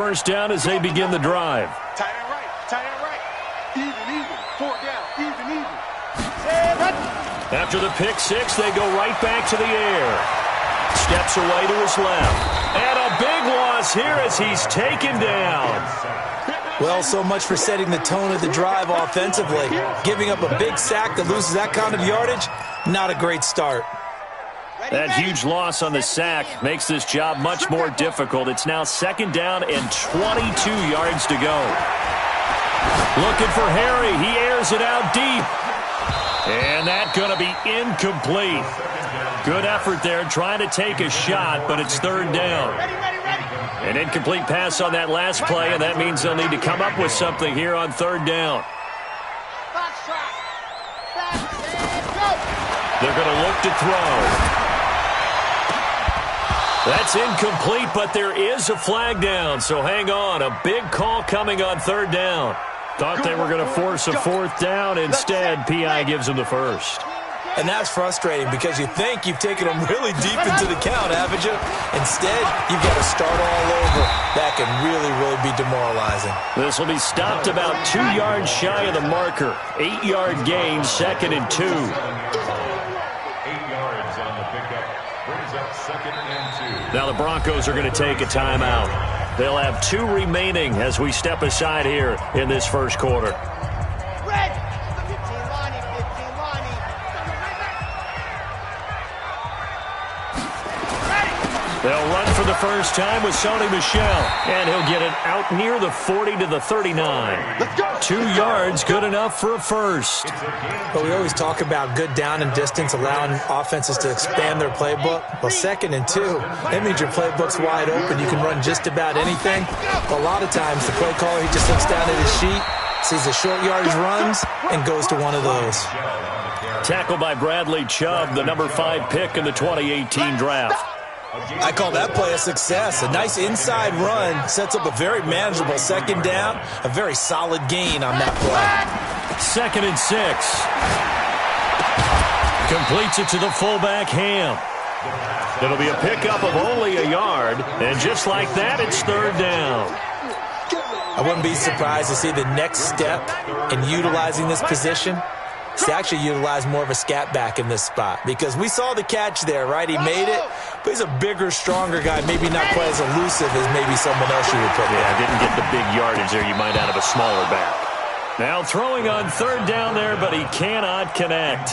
First down as they begin the drive. Tight end right, tight end right. Even, 4 down, even. After the pick six, they go right back to the air. Steps away to his left. And a big loss here as he's taken down. Well, so much for setting the tone of the drive offensively. Giving up a big sack that loses that kind of yardage, not a great start. That huge loss on the sack makes this job much more difficult. It's now second down and 22 yards to go. Looking for Harry. He airs it out deep. And that's going to be incomplete. Good effort there trying to take a shot, but it's third down. An incomplete pass on that last play, and that means they'll need to come up with something here on third down. They're going to look to throw. That's incomplete, but there is a flag down, so hang on. A big call coming on third down. Thought they were going to force a fourth down. Instead, P.I. gives them the first. And that's frustrating because you think you've taken them really deep into the count, haven't you? Instead, you've got to start all over. That can really be demoralizing. This will be stopped about 2 yards shy of the marker. 8-yard gain, second and 2. 8 yards on the pickup. Brings up second and 2. Now the Broncos are going to take a timeout. They'll have 2 remaining as we step aside here in this first quarter. They'll run for the first time with Sony Michel, and he'll get it out near the 40 to the 39. 2 yards, good enough for a first. But we always talk about good down and distance, allowing offenses to expand their playbook. Well, second and 2, that means your playbook's wide open. You can run just about anything. But a lot of times, the play caller, he just looks down at his sheet, sees the short yardage runs, and goes to one of those. Tackled by Bradley Chubb, the number 5 pick in the 2018 draft. I call that play a success. A nice inside run sets up a very manageable second down, a very solid gain on that play. Second and 6. Completes it to the fullback, Ham. It'll be a pickup of only a yard, and just like that, it's third down. I wouldn't be surprised to see the next step in utilizing this position. To actually utilize more of a scat back in this spot, because we saw the catch there, right? He made it, but he's a bigger, stronger guy, maybe not quite as elusive as maybe someone else you would put there. Yeah, didn't get the big yardage there you might out of a smaller back. Now throwing on third down there, but he cannot connect.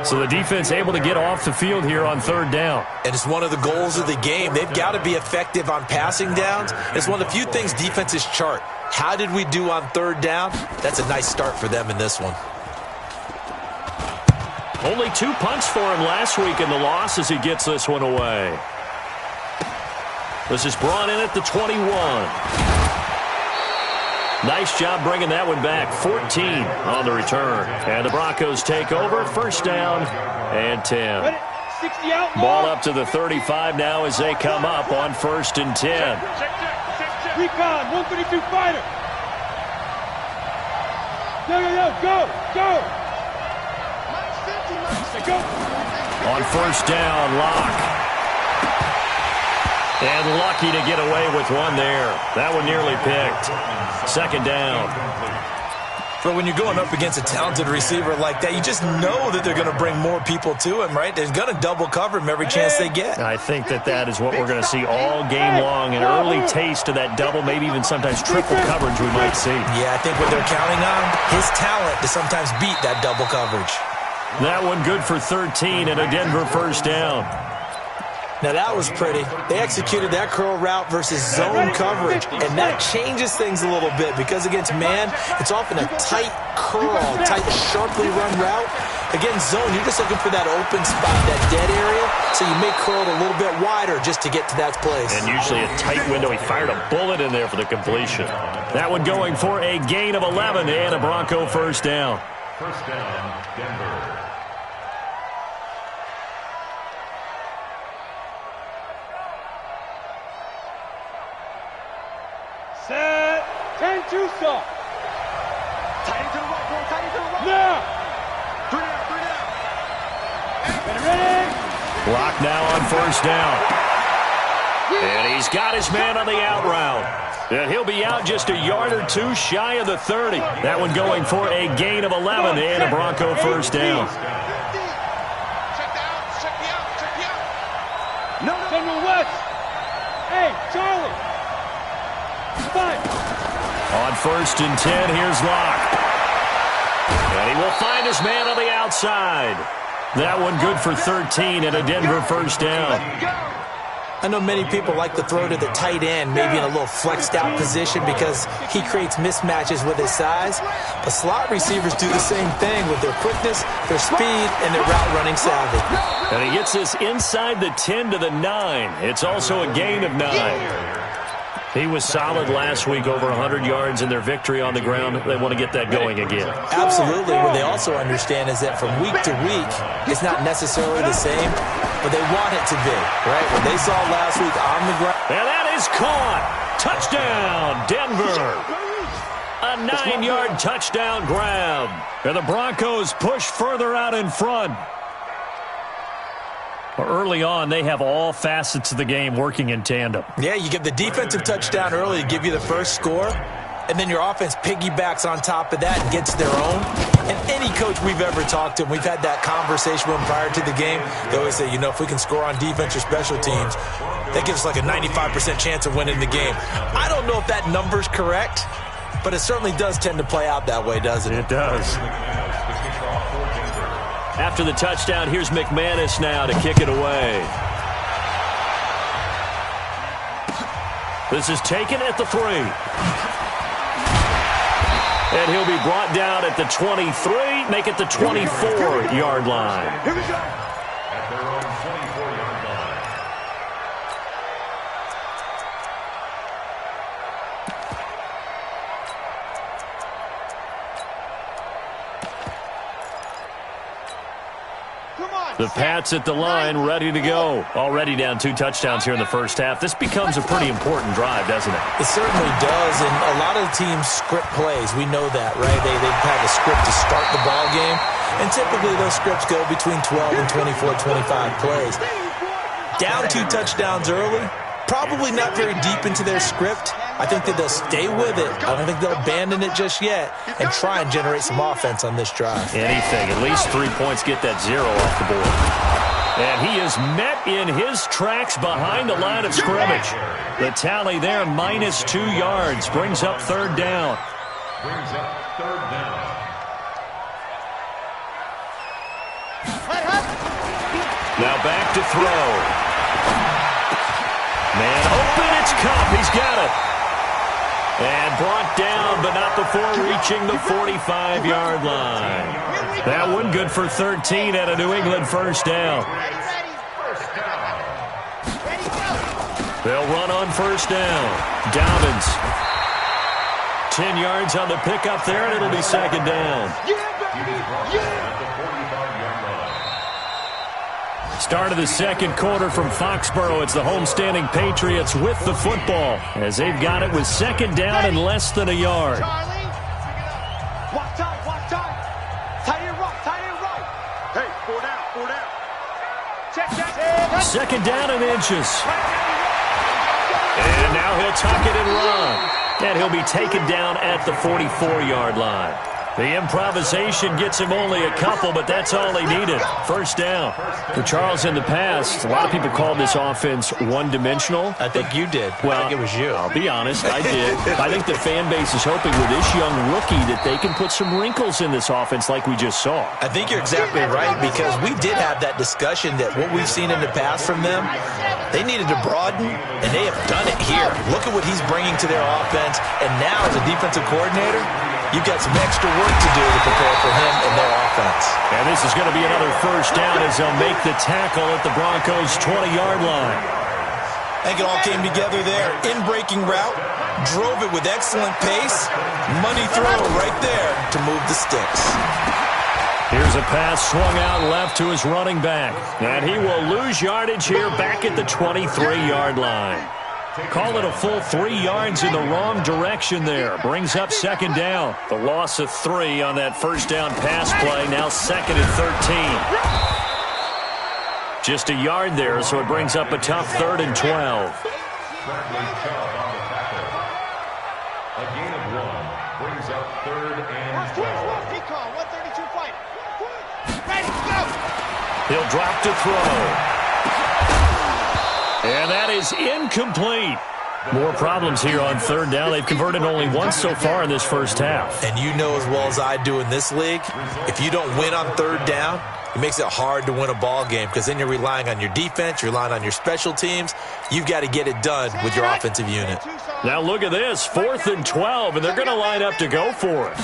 So the defense able to get off the field here on third down. And it's one of the goals of the game. They've got to be effective on passing downs. It's one of the few things defenses chart. How did we do on third down? That's a nice start for them in this one. Only 2 punts for him last week in the loss as he gets this one away. This is brought in at the 21. Nice job bringing that one back. 14 on the return. And the Broncos take over. First down and 10. Ball up to the 35 now as they come up on first and 10. Recon, 132 fighter. Go. On first down, Locke. And lucky to get away with one there. That one nearly picked. Second down. But when you're going up against a talented receiver like that, you just know that they're going to bring more people to him, right? They're going to double cover him every chance they get. I think that is what we're going to see all game long. An early taste of that double, maybe even sometimes triple coverage we might see. Yeah, I think what they're counting on, his talent to sometimes beat that double coverage. That one good for 13 and a Denver first down. Now that was pretty. They executed that curl route versus zone coverage, and that changes things a little bit because against man, it's often a tight curl, tight, sharply run route. Against zone, you're just looking for that open spot, that dead area, so you may curl it a little bit wider just to get to that place. And usually a tight window. He fired a bullet in there for the completion. That one going for a gain of 11 and a Bronco first down. First down, Denver. Set. 10-2 soft. Tight into the right, boy. Tight into the right. Now. 3 down. Ready. Block now on first down. And he's got his man on the out route. And he'll be out just a yard or two shy of the 30. That one going for a gain of 11 and a Bronco first down. No, General West. Hey, Charlie. Fight. On 1st and 10, here's Locke. And he will find his man on the outside. That one good for 13 and a Denver first down. I know many people like to throw to the tight end, maybe in a little flexed out position because he creates mismatches with his size. But slot receivers do the same thing with their quickness, their speed, and their route running savvy. And he gets this inside the 10 to the 9. It's also a gain of 9. He was solid last week, over 100 yards in their victory on the ground. They want to get that going again. Absolutely. What they also understand is that from week to week, it's not necessarily the same, but they want it to be, right? What they saw last week on the ground. And that is caught. Touchdown, Denver. A 9-yard touchdown grab. And the Broncos push further out in front. Early on, they have all facets of the game working in tandem. Yeah, you get the defensive touchdown early to give you the first score, and then your offense piggybacks on top of that and gets their own. And any coach we've ever talked to, and we've had that conversation with them prior to the game, they always say, you know, if we can score on defense or special teams, that gives us like a 95% chance of winning the game. I don't know if that number's correct, but it certainly does tend to play out that way, doesn't it? It does. After the touchdown, here's McManus now to kick it away. This is taken at the 3. And he'll be brought down at the 23, make it the 24-yard line. Here we go. At their own 24-yard line. The Pats at the line, ready to go. Already down 2 touchdowns here in the first half. This becomes a pretty important drive, doesn't it? It certainly does, and a lot of teams script plays. We know that, right? They have a script to start the ball game, and typically those scripts go between 12 and 24, 25 plays. Down 2 touchdowns early, probably not very deep into their script. I think that they'll stay with it. I don't think they'll abandon it just yet and try and generate some offense on this drive. Anything. At least 3 points, get that 0 off the board. And he is met in his tracks behind the line of scrimmage. The tally there, -2 yards, brings up 3rd down. Brings up 3rd down. Now back to throw. Man open, it's Cup. He's got it. And brought down, but not before reaching the 45-yard line. That one good for 13 at a New England first down. They'll run on first down. Dobbins. 10 yards on the pickup there, and it'll be 2nd down. Start of the 2nd quarter from Foxborough. It's the homestanding Patriots with the football as they've got it with 2nd down and less than a yard. Watch time. Tie it right. Hey, 4 down. Check that. 2nd down and inches. And now he'll tuck it and run. And he'll be taken down at the 44-yard line. The improvisation gets him only a couple, but that's all he needed. First down. For Charles in the past, a lot of people called this offense one-dimensional. I think you did. Well, I think it was you. I'll be honest, I did. I think the fan base is hoping with this young rookie that they can put some wrinkles in this offense like we just saw. I think you're exactly right, because we did have that discussion that what we've seen in the past from them, they needed to broaden, and they have done it here. Look at what he's bringing to their offense, and now as a defensive coordinator, you've got some extra work to do to prepare for him and their offense. And this is going to be another first down as they'll make the tackle at the Broncos' 20-yard line. I think it all came together there. In-breaking route, drove it with excellent pace. Money throw right there to move the sticks. Here's a pass swung out left to his running back. And he will lose yardage here back at the 23-yard line. Call it a full 3 yards in the wrong direction there. Brings up 2nd down. The loss of 3 on that first down pass play. Now 2nd and 13. Just a yard there, so it brings up a tough 3rd and 12. A gain of 1 brings up 3rd and 12. Decon, 132 fight. Ready, go! He'll drop to throw. And that is incomplete. More problems here on 3rd down. They've converted only once so far in this first half. And you know as well as I do in this league, if you don't win on 3rd down, it makes it hard to win a ball game because then you're relying on your defense, you're relying on your special teams. You've got to get it done with your offensive unit. Now look at this, 4th and 12, and they're going to line up to go for it.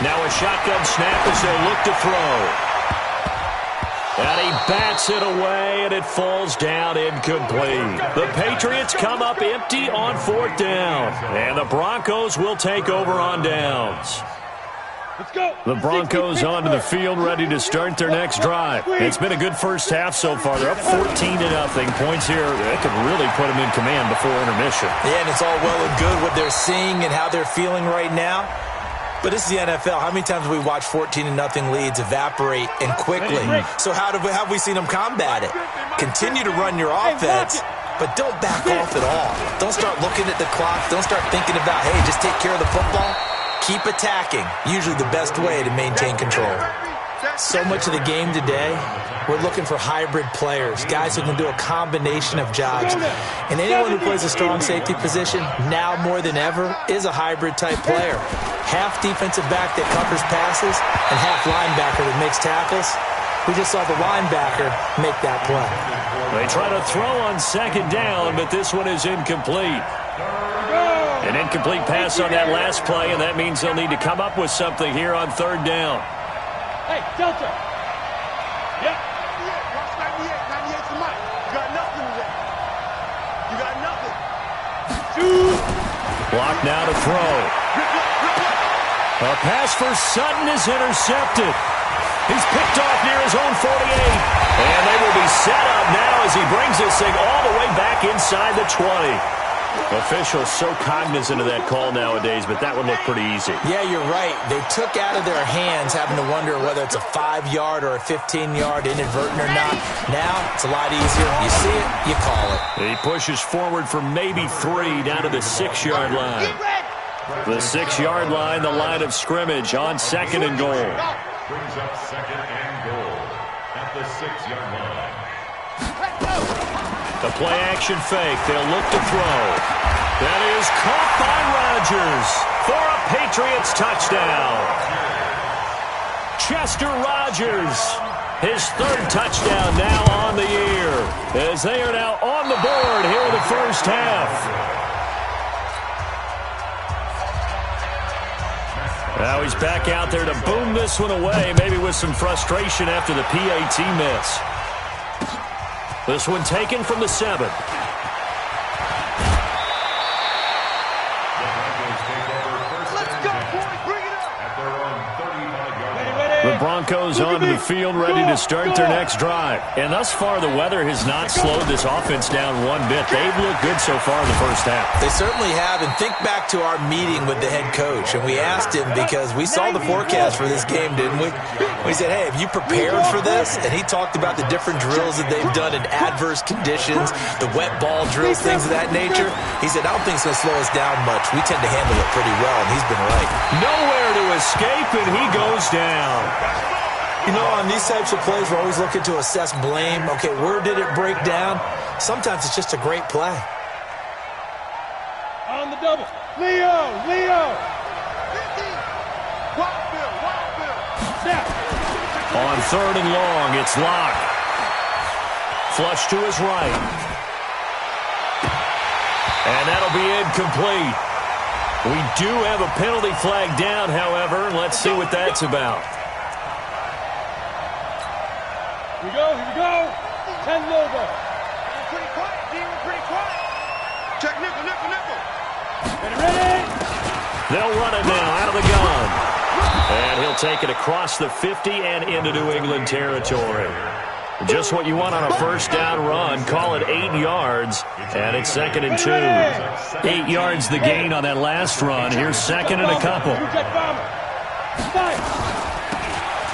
Now a shotgun snap as they'll look to throw. And he bats it away, and it falls down incomplete. The Patriots come up empty on 4th down, and the Broncos will take over on downs. Let's go. The Broncos onto the field, ready to start their next drive. It's been a good first half so far. They're up 14-0. Points here, that could really put them in command before intermission. Yeah, and it's all well and good what they're seeing and how they're feeling right now. But this is the NFL. How many times have we watched 14-0 leads evaporate and quickly? So how have we seen them combat it? Continue to run your offense, but don't back off at all. Don't start looking at the clock. Don't start thinking about, hey, just take care of the football. Keep attacking. Usually the best way to maintain control. So much of the game today, we're looking for hybrid players, guys who can do a combination of jobs. And anyone who plays a strong safety position, now more than ever, is a hybrid-type player. Half defensive back that covers passes and half linebacker that makes tackles. We just saw the linebacker make that play. They try to throw on 2nd down, but this one is incomplete. An incomplete pass on that last play, and that means they'll need to come up with something here on 3rd down. Hey, Delta. Yep. Watch 98. 98's the mic. You got nothing today. You got nothing. Block now to throw. A pass for Sutton is intercepted. He's picked off near his own 48. And they will be set up now as he brings this thing all the way back inside the 20. Officials so cognizant of that call nowadays, but that would look pretty easy. Yeah, you're right. They took out of their hands having to wonder whether it's a 5-yard or a 15-yard inadvertent or not. Now, it's a lot easier. You see it, you call it. He pushes forward for maybe 3 down to the 6-yard line. The 6-yard line, the line of scrimmage on 2nd and goal. Brings up 2nd and goal at the 6-yard line. The play-action fake. They'll look to throw. That is caught by Rodgers for a Patriots touchdown. Chester Rogers, his 3rd touchdown now on the year, as they are now on the board here in the first half. Now he's back out there to boom this one away, maybe with some frustration after the PAT miss. This one taken from the 7. The Broncos onto the field, ready to start their next drive. And thus far, the weather has not slowed this offense down one bit. They've looked good so far in the first half. They certainly have. And think back to our meeting with the head coach. And we asked him because we saw the forecast for this game, didn't we? We said, hey, have you prepared for this? And he talked about the different drills that they've done in adverse conditions, the wet ball drills, things of that nature. He said, I don't think it's going to slow us down much. We tend to handle it pretty well, and he's been right. Nowhere to escape, and he goes down. You know, on these types of plays, we're always looking to assess blame. Okay, where did it break down? Sometimes it's just a great play. On the double. Leo. Snap. On 3rd and long, it's Locke. Flush to his right. And that'll be incomplete. We do have a penalty flag down, however. Let's see what that's about. Here we go. 10 logo. Pretty quiet, D. We're pretty quiet. Check nickel. Ready. They'll run it now out of the gun. And he'll take it across the 50 and into New England territory. Just what you want on a first down run. Call it 8 yards, and it's 2nd and 2. 8 yards the gain on that last run. Here's 2nd and a couple.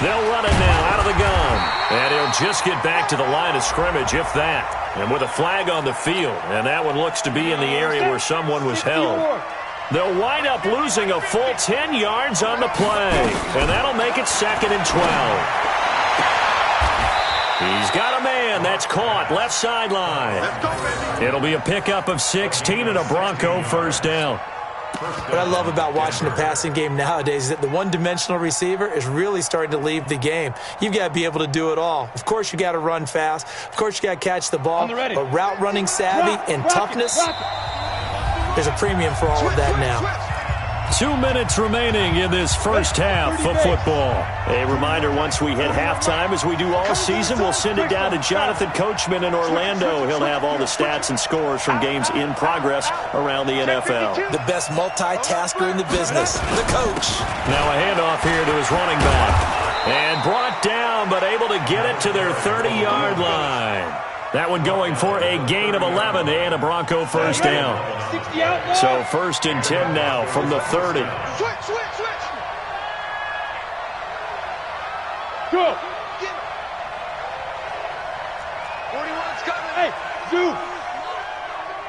They'll run it now out of the gun. And he'll just get back to the line of scrimmage, if that. And with a flag on the field, and that one looks to be in the area where someone was held. They'll wind up losing a full 10 yards on the play, and that'll make it 2nd and 12. He's got a man that's caught left sideline. It'll be a pickup of 16 and a Bronco first down. What I love about watching the passing game nowadays is that the one-dimensional receiver is really starting to leave the game. You've got to be able to do it all. Of course, you got to run fast. Of course, you got to catch the ball. But route running savvy and toughness, there's a premium for all of that now. 2 minutes remaining in this first half of football. A reminder, once we hit halftime, as we do all season, we'll send it down to Jonathan Coachman in Orlando. He'll have all the stats and scores from games in progress around the NFL. The best multitasker in the business, the coach. Now a handoff here to his running back. And brought down, but able to get it to their 30-yard line. That one going for a gain of 11 and a Bronco first down. So 1st and 10 now from the 30. Switch. Go. 41's coming. Hey, Zoo.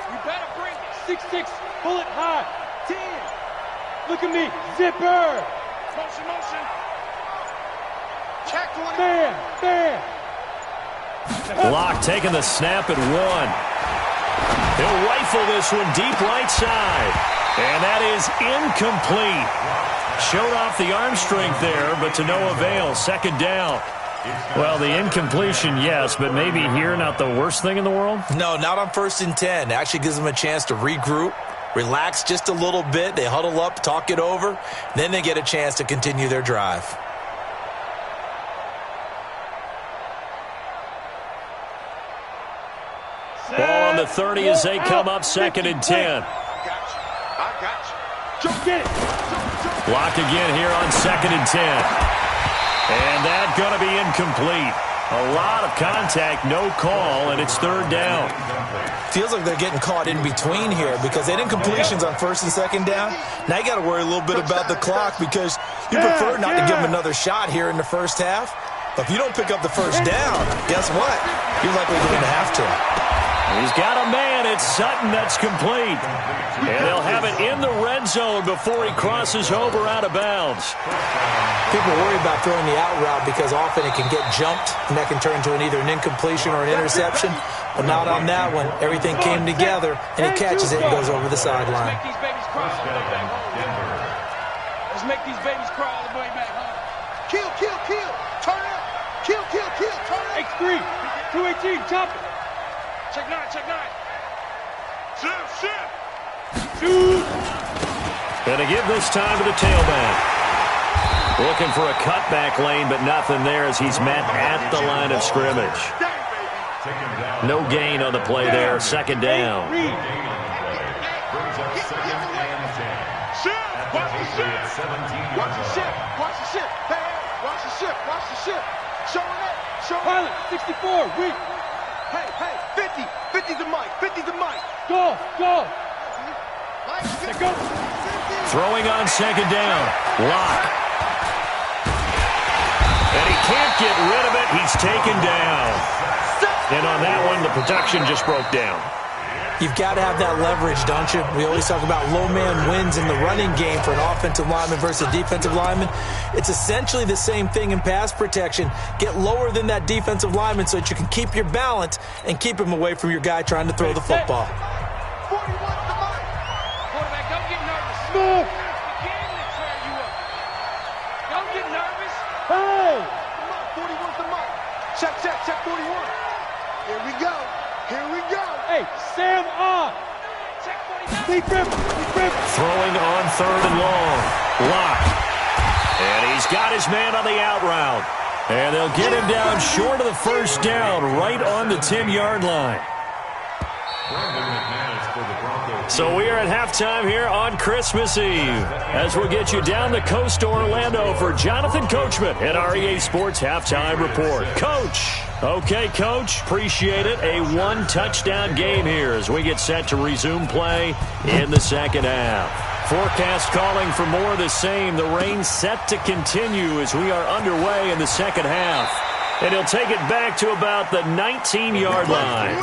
You better bring it. 6'6", pull it high. 10. Look at me. Zipper. Motion. Check 20. Bam. Locke taking the snap at 1. He'll rifle this one deep right side. And that is incomplete. Showed off the arm strength there, but to no avail. 2nd down. Well, the incompletion, yes, but maybe here not the worst thing in the world? No, not on 1st and 10. It actually gives them a chance to regroup, relax just a little bit. They huddle up, talk it over. Then they get a chance to continue their drive. Ball on the 30 as they come up 2nd and 10. I got you. Just get it. Blocked again here on 2nd and 10. And that's going to be incomplete. A lot of contact, no call, and it's 3rd down. Feels like they're getting caught in between here because they did incompletions on 1st and 2nd down. Now you got to worry a little bit about the clock because you prefer not to give them another shot here in the first half. But if you don't pick up the first down, guess what? You're likely going to have to. He's got a man. It's Sutton that's complete. And they'll have it in the red zone before he crosses over out of bounds. People worry about throwing the out route because often it can get jumped, and that can turn into either an incompletion or an interception. But not on that one. Everything came together, and he catches it and goes over the sideline. Let's make these babies cry all the way back home. Kill. Turn up. Kill. Turn up. X3. 218. Jump it. Check 9. Shoot. Gonna give this time to the tailback. Looking for a cutback lane, but nothing there as he's met at the line of scrimmage. No gain on the play there. 2nd down. Watch the ship. Showing up. Pilot, 64, weak. Hey, 50 to Mike. Go. Throwing on 2nd down. Locke. And he can't get rid of it. He's taken down. And on that one, the protection just broke down. You've got to have that leverage, don't you? We always talk about low man wins in the running game for an offensive lineman versus a defensive lineman. It's essentially the same thing in pass protection. Get lower than that defensive lineman so that you can keep your balance and keep him away from your guy trying to throw the football. 41 to Mike. Quarterback, don't get nervous. Move. Begin to tear you up. Don't get nervous. Hey. 41 to Mike. Check 41. Here we go. Hey, Sam on. Check 49. Throwing on 3rd and long. Locke. And he's got his man on the out route. And they'll get him down short of the first down, right on the 10-yard line. So we are at halftime here on Christmas Eve as we'll get you down the coast to Orlando for Jonathan Coachman at our EA Sports Halftime Report. Coach. Okay, Coach. Appreciate it. A 1-touchdown game here as we get set to resume play in the 2nd half. Forecast calling for more of the same. The rain set to continue as we are underway in the 2nd half. And he'll take it back to about the 19-yard line.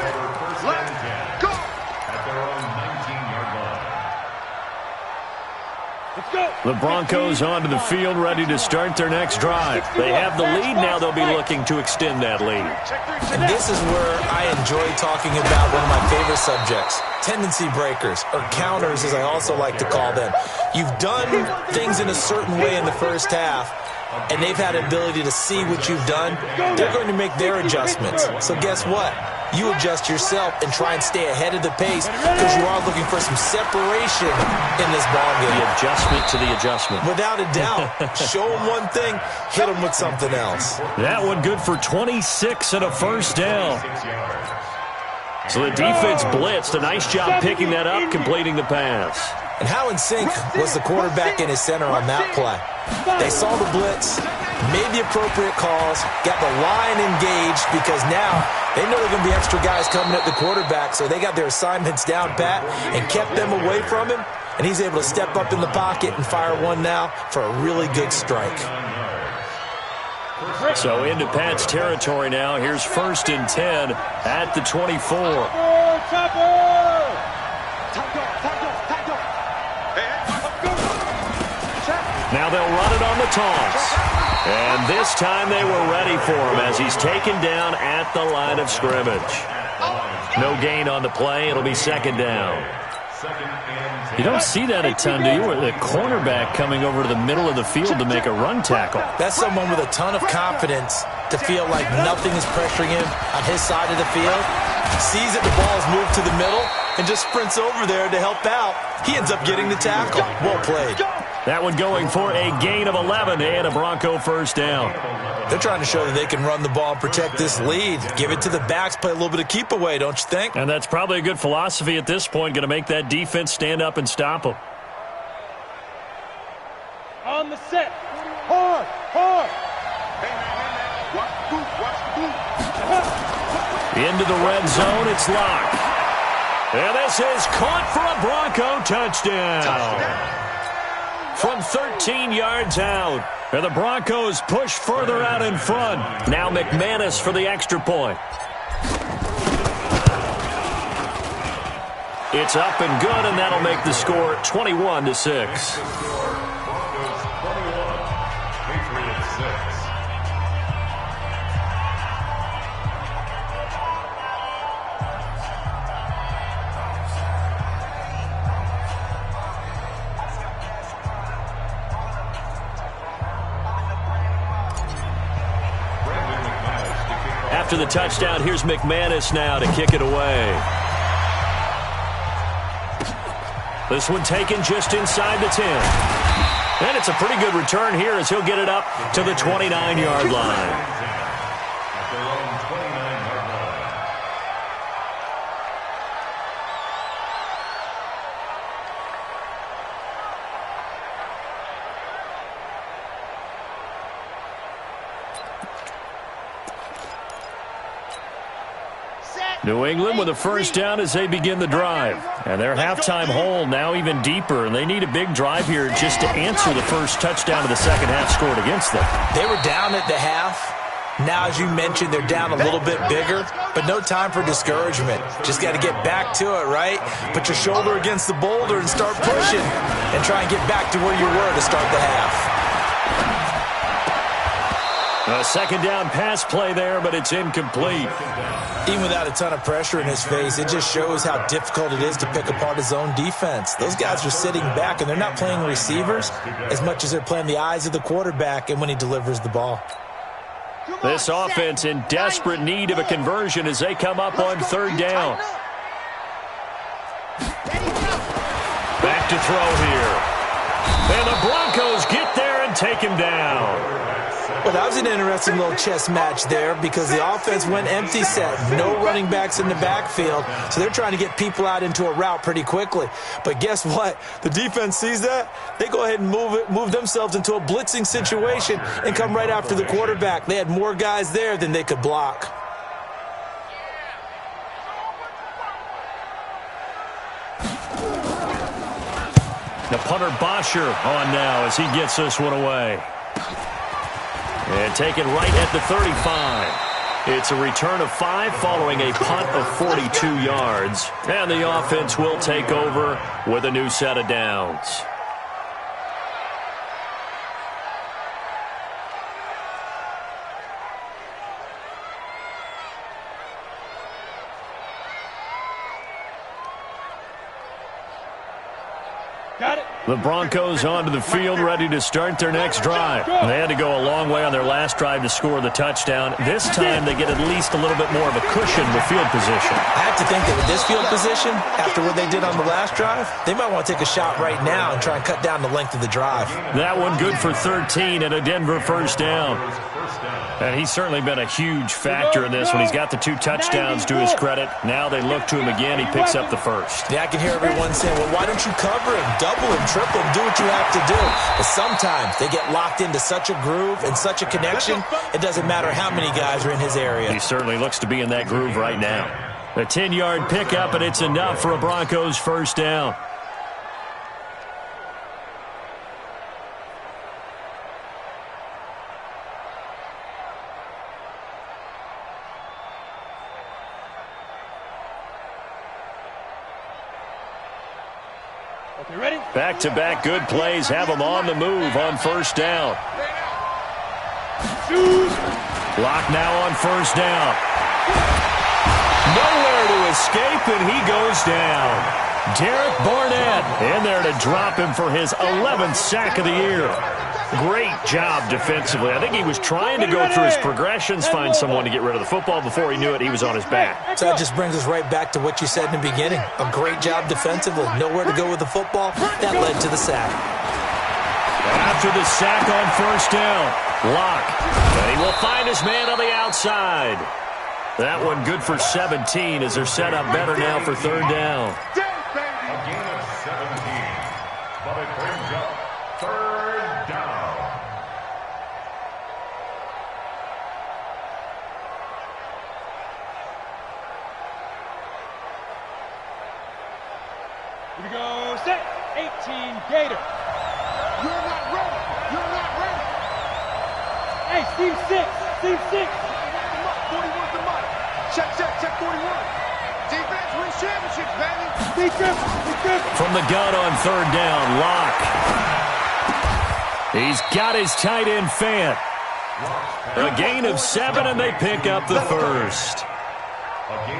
The Broncos onto the field, ready to start their next drive. They have the lead. Now they'll be looking to extend that lead. And this is where I enjoy talking about one of my favorite subjects, tendency breakers, or counters as I also like to call them. You've done things in a certain way in the first half, and they've had an ability to see what you've done. They're going to make their adjustments. So guess what? You adjust yourself and try and stay ahead of the pace because you are looking for some separation in this ballgame. The adjustment to the adjustment. Without a doubt. Show them one thing, hit them with something else. That one good for 26 and a first down. So the defense blitzed. A nice job picking that up, completing the pass. And how in sync was the quarterback and his center on that play? They saw the blitz, made the appropriate calls, got the line engaged because now they know there are going to be extra guys coming at the quarterback, so they got their assignments down pat and kept them away from him, and he's able to step up in the pocket and fire one now for a really good strike. So into Pat's territory now. Here's 1st and 10 at the 24. Now they'll run it on the toss. And this time they were ready for him as he's taken down at the line of scrimmage. No gain on the play. It'll be 2nd down. You don't see that a ton, do you? Where the cornerback coming over to the middle of the field to make a run tackle. That's someone with a ton of confidence to feel like nothing is pressuring him on his side of the field. Sees that the ball's moved to the middle and just sprints over there to help out. He ends up getting the tackle. Well played. That one going for a gain of 11 and a Bronco first down. They're trying to show that they can run the ball and protect this lead. Give it to the backs, play a little bit of keep away, don't you think? And that's probably a good philosophy at this point, going to make that defense stand up and stop them. On the set. Hard, hard. Into the red zone, it's locked. And this is caught for a Bronco touchdown. From 13 yards out. And the Broncos push further out in front. Now McManus for the extra point. It's up and good, and that'll make the score 21-6. After the touchdown, here's McManus now to kick it away. This one taken just inside the 10. And it's a pretty good return here as he'll get it up to the 29-yard line. New England with a first down as they begin the drive. And their halftime hole now even deeper, and they need a big drive here just to answer the first touchdown of the second half scored against them. They were down at the half. Now, as you mentioned, they're down a little bit bigger, but no time for discouragement. Just got to get back to it, right? Put your shoulder against the boulder and start pushing and try and get back to where you were to start the half. A second down pass play there, but it's incomplete. Even without a ton of pressure in his face, it just shows how difficult it is to pick apart his own defense. Those guys are sitting back, and they're not playing receivers as much as they're playing the eyes of the quarterback and when he delivers the ball. This offense in desperate need of a conversion as they come up on third down. Back to throw here. And the Broncos get there and take him down. Well, that was an interesting little chess match there because the offense went empty set. No running backs in the backfield, so they're trying to get people out into a route pretty quickly. But guess what? The defense sees that. They go ahead and move themselves into a blitzing situation and come right after the quarterback. They had more guys there than they could block. The punter Bosher on now as he gets this one away. And taken right at the 35. It's a return of 5 following a punt of 42 yards. And the offense will take over with a new set of downs. Got it. The Broncos onto the field, ready to start their next drive. They had to go a long way on their last drive to score the touchdown. This time, they get at least a little bit more of a cushion with field position. I have to think that with this field position, after what they did on the last drive, they might want to take a shot right now and try and cut down the length of the drive. That one good for 13 and a Denver first down. And he's certainly been a huge factor in this when he's got the 2 touchdowns to his credit. Now they look to him again. He picks up the first. Yeah, I can hear everyone saying, well, why don't you cover him, double him, triple him, do what you have to do. But sometimes they get locked into such a groove and such a connection, it doesn't matter how many guys are in his area. He certainly looks to be in that groove right now. A 10-yard pickup, and it's enough for a Broncos first down. Okay, ready? Back-to-back good plays have them on the move on first down. Lock now on first down. Nowhere to escape, and he goes down. Derek Barnett in there to drop him for his 11th sack of the year. Great job defensively. I think he was trying to go through his progressions, find someone to get rid of the football. Before he knew it, he was on his back. So that just brings us right back to what you said in the beginning. A great job defensively. Nowhere to go with the football. That led to the sack. After the sack on first down, Locke. And he will find his man on the outside. That one good for 17 as they're set up better now for third down. A gain of 17. But it brings up third down. Here we go. Set. 18 Gator. You're not ready. You're not ready. Hey, Steve 6. Steve 6. 41's the mic. Check, check, check 41. Defense wins championships, baby. Defense. From the gun on third down, Locke. He's got his tight end Fant. A gain of 7, and they pick up the first.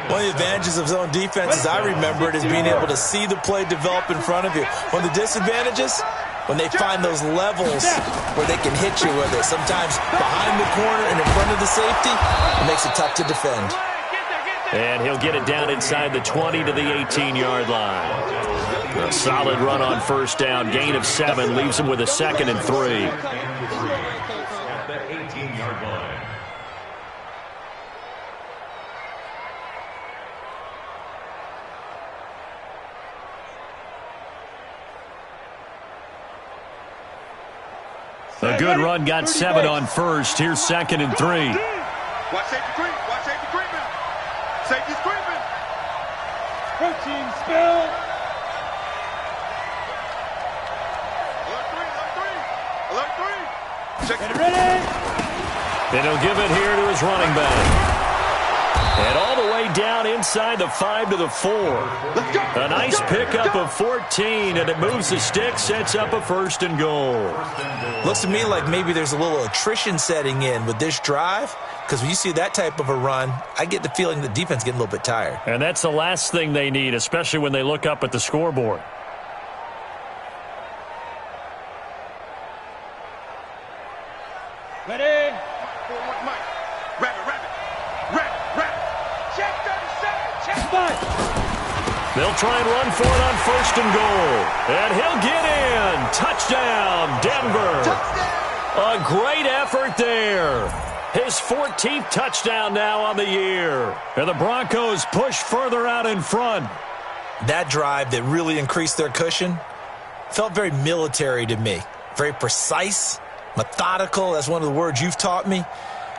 One of the advantages of zone defense, as I remember it, is being able to see the play develop in front of you. One of the disadvantages, when they find those levels where they can hit you with it. Sometimes behind the corner and in front of the safety, it makes it tough to defend. And he'll get it down inside the 20 to the 18-yard line. A solid run on first down. Gain of 7 leaves him with a 2nd and 3. At the 18-yard line. A good run got 7 on first. Here's 2nd and 3. Watch safety creep. Watch safety creeping. Safety's creeping. Protein spill. Alert 3. Check it. Ready? And he'll give it here to his running back. And all the way down inside the 5 to the 4. Let's go. A nice pickup of 14, and it moves the stick, sets up a 1st and goal. Looks to me like maybe there's a little attrition setting in with this drive, because when you see that type of a run, I get the feeling the defense getting a little bit tired. And that's the last thing they need, especially when they look up at the scoreboard. Ready? 4-1 Mike. Rabbit. Check 37. Check 5. They'll try and run for it on 1st and goal. And he'll get in. Touchdown, Denver. A great effort there. His 14th touchdown now on the year. And the Broncos push further out in front. That drive that really increased their cushion felt very military to me. Very precise, methodical. That's one of the words you've taught me.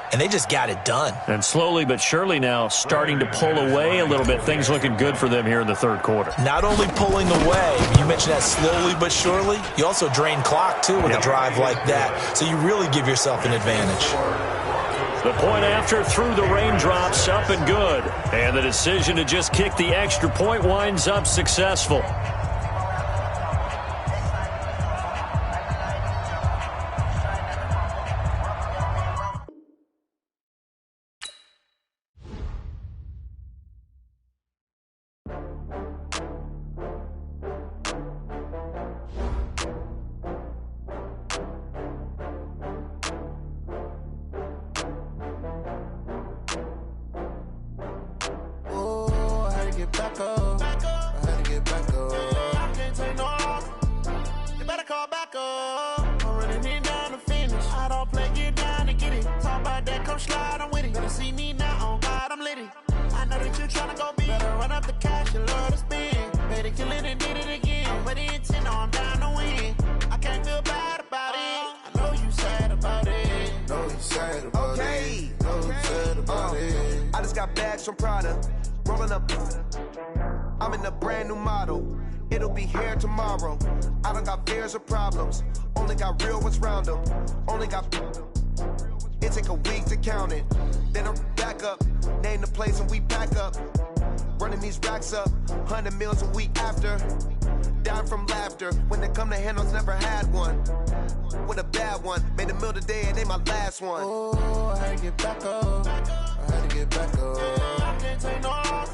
And they just got it done. And slowly but surely now starting to pull away a little bit. Things looking good for them here in the third quarter. Not only pulling away, you mentioned that slowly but surely, you also drain clock, too, with a drive like that. So you really give yourself an advantage. The point after through the raindrops, up and good. And the decision to just kick the extra point winds up successful. you tryna go be. Better run up the cash, you love to spend. Better kill it and did it again. But the intent, no, I'm down to win. I can't feel bad about it. I know you sad about it. Know you sad about it. Know you sad about it. I just got bags from Prada. Rolling up. I'm in a brand new model. It'll be here tomorrow. I don't got fears or problems. Only got real ones round them. Only got. It take a week to count it. Then I'm back up. Name the place and we pack up. Running these racks up. 100 meals a week after. Down from laughter. When they come to handles, never had one. With a bad one. Made a meal today and ain't my last one. Oh, I had to get back up. I had to get back up. I can't take no loss.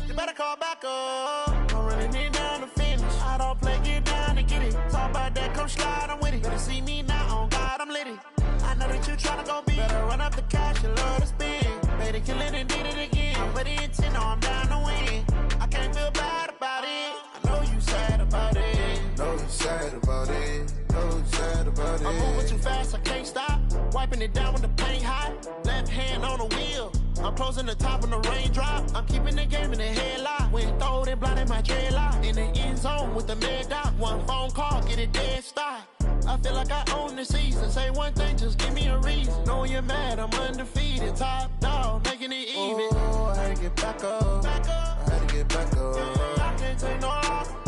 You better call back up. I'm running it down to finish. I don't play, get down and get it. Talk about that, come slide, I'm with it. Better see me now, on God, I'm litty. I know that you tryna go be. Better run up the cash, you love to spend. Better kill it and did it again. But the intent, no, I'm down to win. I can't feel bad about it. I know you sad about it. Know you sad about it. Know you sad about it. I'm moving too fast, I can't stop. Wiping it down with the paint hot. Left hand on the wheel. I'm closing the top when the raindrop. I'm keeping the game in the headlock. When throwed and blinded my dreadlock. In the end zone with the mad dot. One phone call, get it dead stop. I feel like I own the season. Say one thing, just give me a reason. Knowing you're mad, I'm undefeated. Top dog, making it even. Oh, I had to get back up. I had to get back up. I can't take no loss.